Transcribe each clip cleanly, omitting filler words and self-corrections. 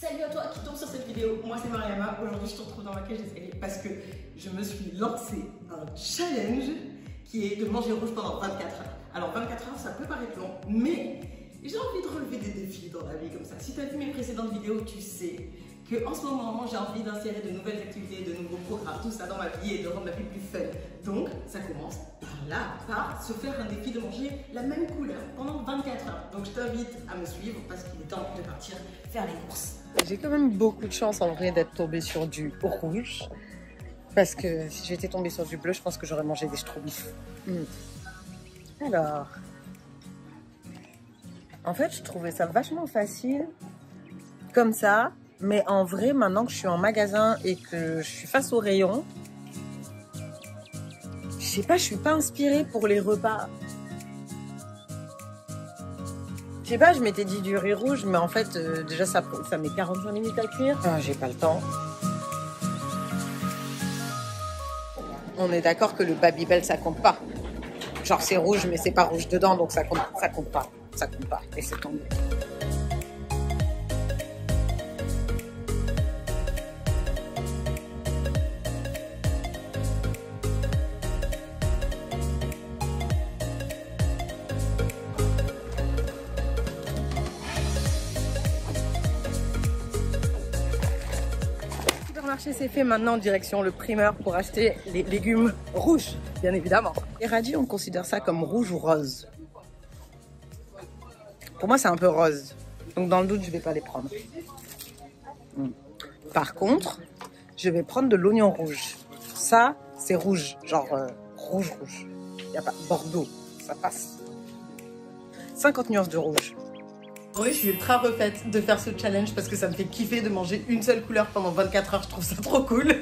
Salut à toi qui tombe sur cette vidéo, moi c'est Mariama. Aujourd'hui je te retrouve dans ma cage d'escalier parce que je me suis lancé un challenge qui est de manger rouge pendant 24 heures. Alors 24 heures ça peut paraître long, mais j'ai envie de relever des défis dans la vie comme ça. Si tu as vu mes précédentes vidéos, tu sais que en ce moment j'ai envie d'insérer de nouvelles activités, de nouveaux programmes, tout ça dans ma vie et de rendre ma vie plus fun. Donc ça commence par là, par se faire un défi de manger la même couleur pendant 24 heures. Donc je t'invite à me suivre parce qu'il est temps de partir faire les courses. J'ai quand même beaucoup de chance en vrai d'être tombée sur du rouge. Parce que si j'étais tombée sur du bleu, je pense que j'aurais mangé des schtroumpfs. Alors, en fait, je trouvais ça vachement facile comme ça. Mais en vrai, maintenant que je suis en magasin et que je suis face au rayon, je sais pas, je suis pas inspirée pour les repas. Je sais pas, je m'étais dit du riz rouge, mais en fait, déjà ça met 45 minutes à cuire. Ah, j'ai pas le temps. On est d'accord que le Babybel, ça compte pas. Genre c'est rouge, mais c'est pas rouge dedans, donc ça compte pas. Ça compte pas. Et c'est tombé. C'est fait maintenant en direction le primeur pour acheter les légumes rouges, bien évidemment. Les radis, on considère ça comme rouge ou rose. Pour moi, c'est un peu rose. Donc dans le doute, je vais pas les prendre. Par contre, je vais prendre de l'oignon rouge. Ça, c'est rouge, genre rouge. Il n'y a pas Bordeaux, ça passe. 50 nuances de rouge. Oui, je suis ultra refaite de faire ce challenge parce que ça me fait kiffer de manger une seule couleur pendant 24 heures. Je trouve ça trop cool.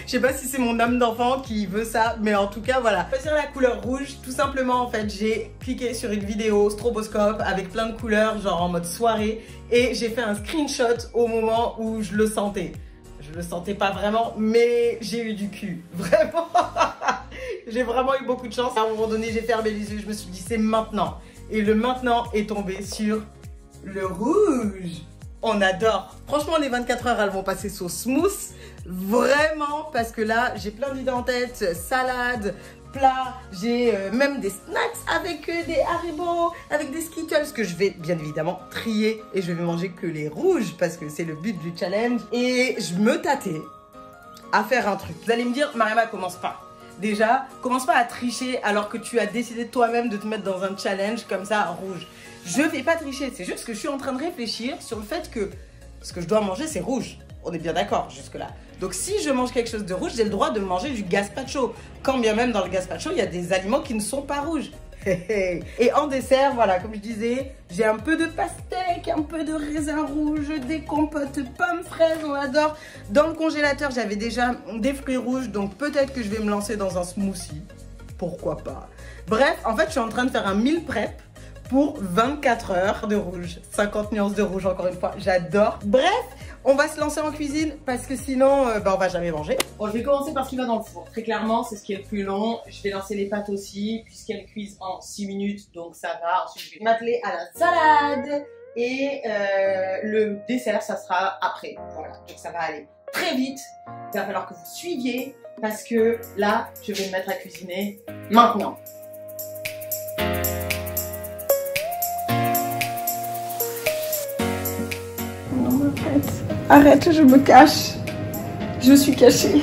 Je sais pas si c'est mon âme d'enfant qui veut ça, mais en tout cas, voilà. Choisir la couleur rouge, tout simplement, en fait, j'ai cliqué sur une vidéo stroboscope avec plein de couleurs, genre en mode soirée, et j'ai fait un screenshot au moment où je le sentais. Je le sentais pas vraiment, mais j'ai eu du cul. Vraiment. J'ai vraiment eu beaucoup de chance. À un moment donné, j'ai fermé les yeux, je me suis dit, c'est maintenant. Et le maintenant est tombé sur le rouge. On adore. Franchement, les 24 heures, elles vont passer so smooth. Vraiment, parce que là, j'ai plein d'idées en tête. Salade, plat, j'ai même des snacks avec des Haribo, avec des Skittles que je vais bien évidemment trier. Et je vais manger que les rouges parce que c'est le but du challenge. Et je me tâtais à faire un truc. Vous allez me dire, Mariama, commence pas. Déjà, commence pas à tricher alors que tu as décidé toi-même de te mettre dans un challenge comme ça, rouge. Je vais pas tricher, c'est juste que je suis en train de réfléchir sur le fait que ce que je dois manger, c'est rouge. On est bien d'accord jusque-là. Donc si je mange quelque chose de rouge, j'ai le droit de manger du gazpacho. Quand bien même dans le gazpacho, il y a des aliments qui ne sont pas rouges. Et en dessert, voilà, comme je disais, j'ai un peu de pastèque, un peu de raisin rouge, des compotes pommes fraises, on adore. Dans le congélateur, j'avais déjà des fruits rouges, donc peut-être que je vais me lancer dans un smoothie. Pourquoi pas. Bref, en fait, je suis en train de faire un meal prep pour 24 heures de rouge. 50 nuances de rouge, encore une fois, j'adore. Bref, on va se lancer en cuisine parce que sinon, on va jamais manger. Bon, je vais commencer par ce qui va dans le four. Très clairement, c'est ce qui est le plus long. Je vais lancer les pâtes aussi, puisqu'elles cuisent en 6 minutes, donc ça va. Ensuite, je vais m'atteler à la salade et le dessert, ça sera après. Voilà, donc ça va aller très vite. Il va falloir que vous suiviez parce que là, je vais me mettre à cuisiner maintenant. Arrête, je me cache. Je suis cachée.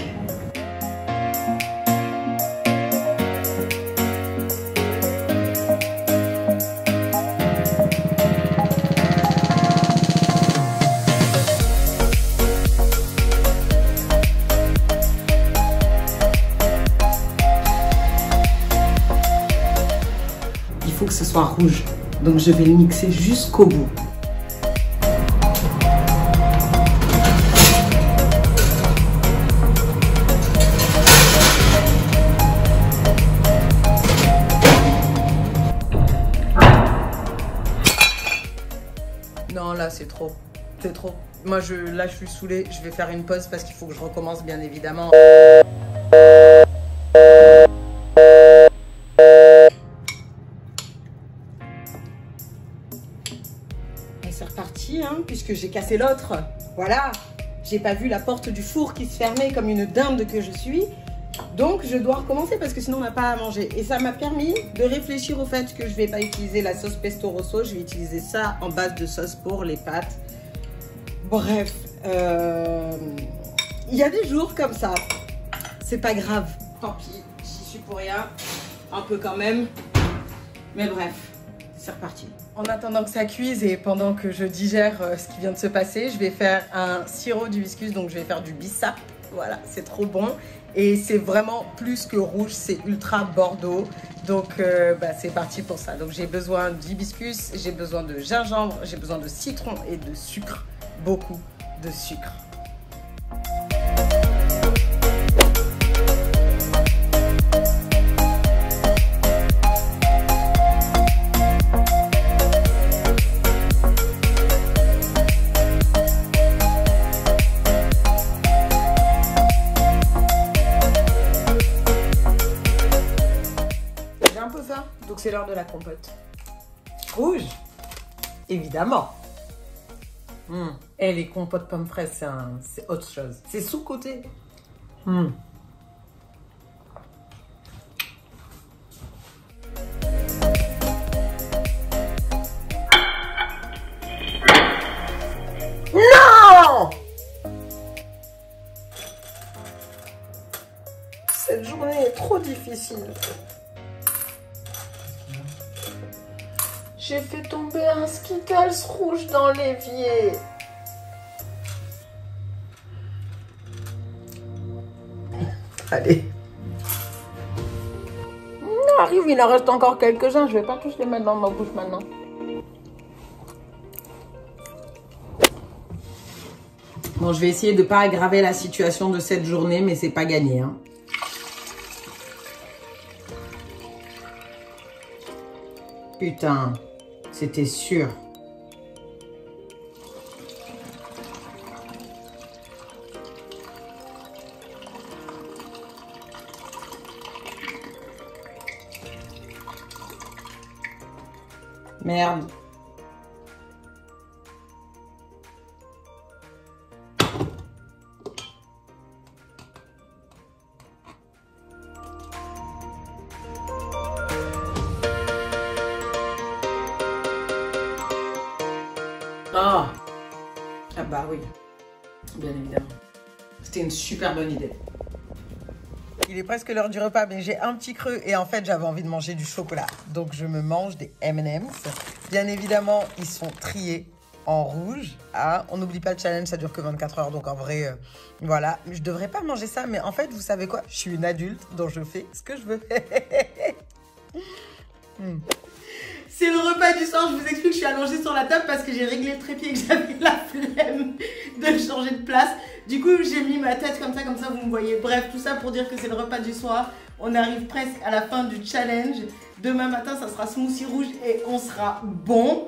Il faut que ce soit rouge. Donc je vais le mixer jusqu'au bout. Non, là, c'est trop. C'est trop. Moi, là, je suis saoulée. Je vais faire une pause parce qu'il faut que je recommence, bien évidemment. Et c'est reparti, hein, puisque puisque j'ai cassé l'autre. Voilà, j'ai pas vu la porte du four qui se fermait comme une dinde que je suis. Donc je dois recommencer parce que sinon on n'a pas à manger. Et ça m'a permis de réfléchir au fait que je vais pas utiliser la sauce pesto rosso, je vais utiliser ça en base de sauce pour les pâtes. Bref, il y a des jours comme ça, c'est pas grave. Tant pis, j'y suis pour rien, un peu quand même. Mais bref, c'est reparti. En attendant que ça cuise et pendant que je digère ce qui vient de se passer, je vais faire un sirop d'hibiscus, donc je vais faire du bissap. Voilà, c'est trop bon. Et c'est vraiment plus que rouge, c'est ultra bordeaux. Donc c'est parti pour ça. Donc j'ai besoin d'hibiscus, j'ai besoin de gingembre, j'ai besoin de citron et de sucre. Beaucoup de sucre. Donc c'est l'heure de la compote. Rouge, évidemment. Et les compotes pommes fraises, c'est autre chose. C'est sous-côté. Non! Cette journée est trop difficile. J'ai fait tomber un Skittles rouge dans l'évier. Allez. Arrive, il en reste encore quelques-uns. Je vais pas tous les mettre dans ma bouche maintenant. Bon, je vais essayer de pas aggraver la situation de cette journée, mais c'est pas gagné, hein. Putain. C'était sûr. Merde. Oh. Ah bah oui, bien évidemment. C'était une super bonne idée. Il est presque l'heure du repas, mais j'ai un petit creux et en fait j'avais envie de manger du chocolat. Donc je me mange des M&M's. Bien évidemment, ils sont triés en rouge. Ah, on n'oublie pas le challenge, ça dure que 24 heures. Donc en vrai, voilà. Je devrais pas manger ça, mais en fait, vous savez quoi? Je suis une adulte, donc je fais ce que je veux. C'est le repas du soir, je vous explique, je suis allongée sur la table parce que j'ai réglé le trépied et que j'avais la flemme de changer de place. Du coup, j'ai mis ma tête comme ça vous me voyez. Bref, tout ça pour dire que c'est le repas du soir. On arrive presque à la fin du challenge. Demain matin, ça sera smoothie rouge et on sera bon.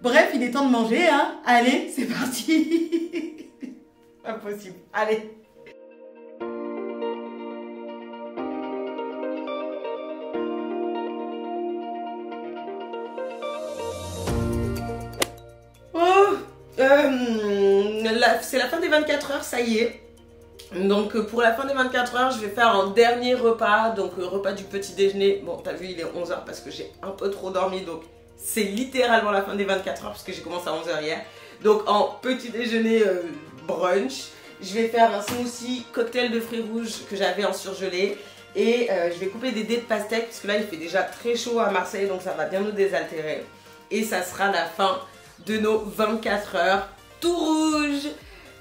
Bref, il est temps de manger, hein. Allez, c'est parti. Pas possible. Allez. C'est la fin des 24 heures, ça y est. Donc pour la fin des 24 heures, je vais faire un dernier repas. Donc repas du petit déjeuner. Bon, t'as vu, il est 11 h parce que j'ai un peu trop dormi. Donc c'est littéralement la fin des 24 heures parce que j'ai commencé à 11 h hier. Donc en petit déjeuner brunch, je vais faire un smoothie cocktail de fruits rouges que j'avais en surgelé. Et je vais couper des dés de pastèque parce que là il fait déjà très chaud à Marseille. Donc ça va bien nous désaltérer. Et ça sera la fin de nos 24 heures tout rouge.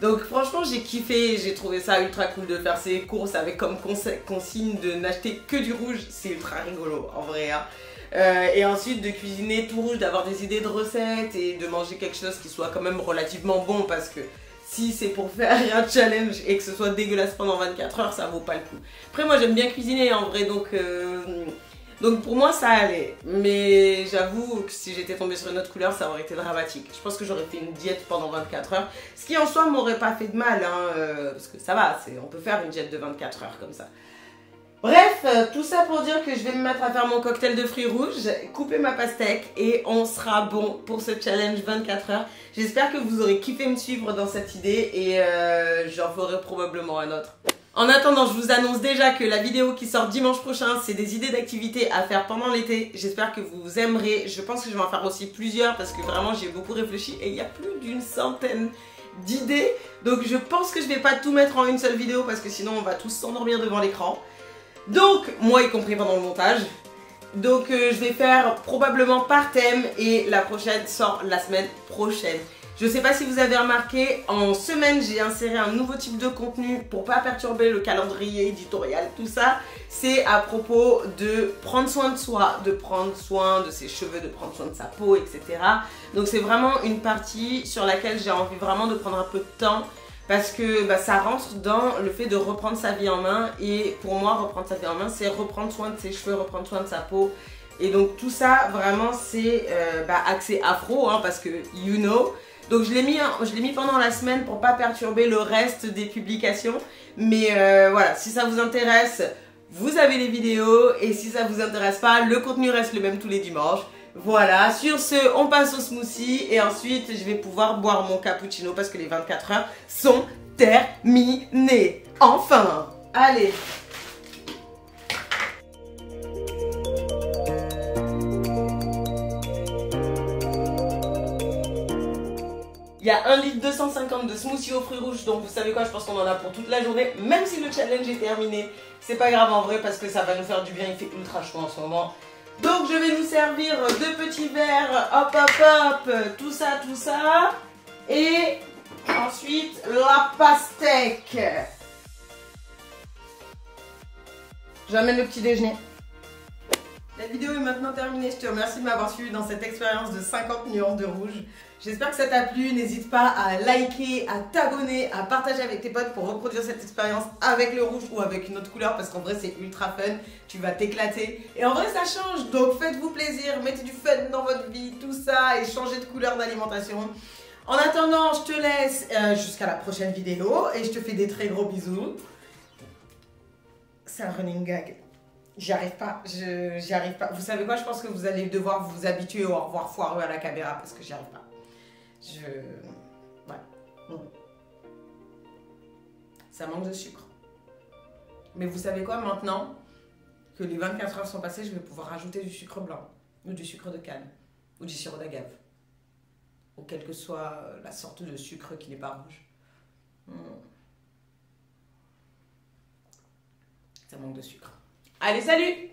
Donc franchement j'ai kiffé, j'ai trouvé ça ultra cool de faire ces courses avec comme consigne de n'acheter que du rouge, c'est ultra rigolo en vrai, hein. Et ensuite de cuisiner tout rouge, d'avoir des idées de recettes et de manger quelque chose qui soit quand même relativement bon parce que si c'est pour faire un challenge et que ce soit dégueulasse pendant 24 heures, ça vaut pas le coup. Après moi j'aime bien cuisiner en vrai, donc pour moi ça allait, mais j'avoue que si j'étais tombée sur une autre couleur ça aurait été dramatique. Je pense que j'aurais fait une diète pendant 24 heures, ce qui en soi m'aurait pas fait de mal, hein, parce que ça va, on peut faire une diète de 24 heures comme ça. Bref, tout ça pour dire que je vais me mettre à faire mon cocktail de fruits rouges, couper ma pastèque et on sera bon pour ce challenge 24 heures. J'espère que vous aurez kiffé me suivre dans cette idée et j'en ferai probablement un autre. En attendant, je vous annonce déjà que la vidéo qui sort dimanche prochain, c'est des idées d'activités à faire pendant l'été. J'espère que vous aimerez. Je pense que je vais en faire aussi plusieurs parce que vraiment j'ai beaucoup réfléchi et il y a plus d'une centaine d'idées. Donc je pense que je vais pas tout mettre en une seule vidéo parce que sinon on va tous s'endormir devant l'écran. Donc, moi y compris pendant le montage. Donc je vais faire probablement par thème et la prochaine sort la semaine prochaine. Je sais pas si vous avez remarqué, en semaine j'ai inséré un nouveau type de contenu pour pas perturber le calendrier éditorial, tout ça. C'est à propos de prendre soin de soi, de prendre soin de ses cheveux, de prendre soin de sa peau, etc. Donc c'est vraiment une partie sur laquelle j'ai envie vraiment de prendre un peu de temps. Parce que ça rentre dans le fait de reprendre sa vie en main. Et pour moi, reprendre sa vie en main, c'est reprendre soin de ses cheveux, reprendre soin de sa peau. Et donc tout ça, vraiment, c'est axé afro, hein, parce que you know. Donc je l'ai mis pendant la semaine pour pas perturber le reste des publications. Mais voilà, si ça vous intéresse, vous avez les vidéos. Et si ça vous intéresse pas, le contenu reste le même tous les dimanches. Voilà, sur ce, on passe au smoothie et ensuite je vais pouvoir boire mon cappuccino parce que les 24 heures sont terminées. Enfin, allez. Il y a 1 litre 250 de smoothie aux fruits rouges, donc vous savez quoi, je pense qu'on en a pour toute la journée. Même si le challenge est terminé, c'est pas grave en vrai parce que ça va nous faire du bien, il fait ultra chaud en ce moment. Donc je vais nous servir 2 petits verres, hop hop hop, tout ça. Et ensuite la pastèque. J'amène le petit déjeuner. La vidéo est maintenant terminée, je te remercie de m'avoir suivi dans cette expérience de 50 nuances de rouge. J'espère que ça t'a plu, n'hésite pas à liker, à t'abonner, à partager avec tes potes pour reproduire cette expérience avec le rouge ou avec une autre couleur parce qu'en vrai c'est ultra fun, tu vas t'éclater. Et en vrai ça change, donc faites-vous plaisir, mettez du fun dans votre vie, tout ça et changez de couleur d'alimentation. En attendant, je te laisse jusqu'à la prochaine vidéo et je te fais des très gros bisous. C'est un running gag. J'y arrive pas, j'y arrive pas. Vous savez quoi, je pense que vous allez devoir vous habituer au revoir foireux à la caméra parce que j'y arrive pas. Ouais. Ça manque de sucre. Mais vous savez quoi, maintenant que les 24 heures sont passées, je vais pouvoir rajouter du sucre blanc ou du sucre de canne ou du sirop d'agave ou quelle que soit la sorte de sucre qui n'est pas rouge. Ça manque de sucre. Allez, salut!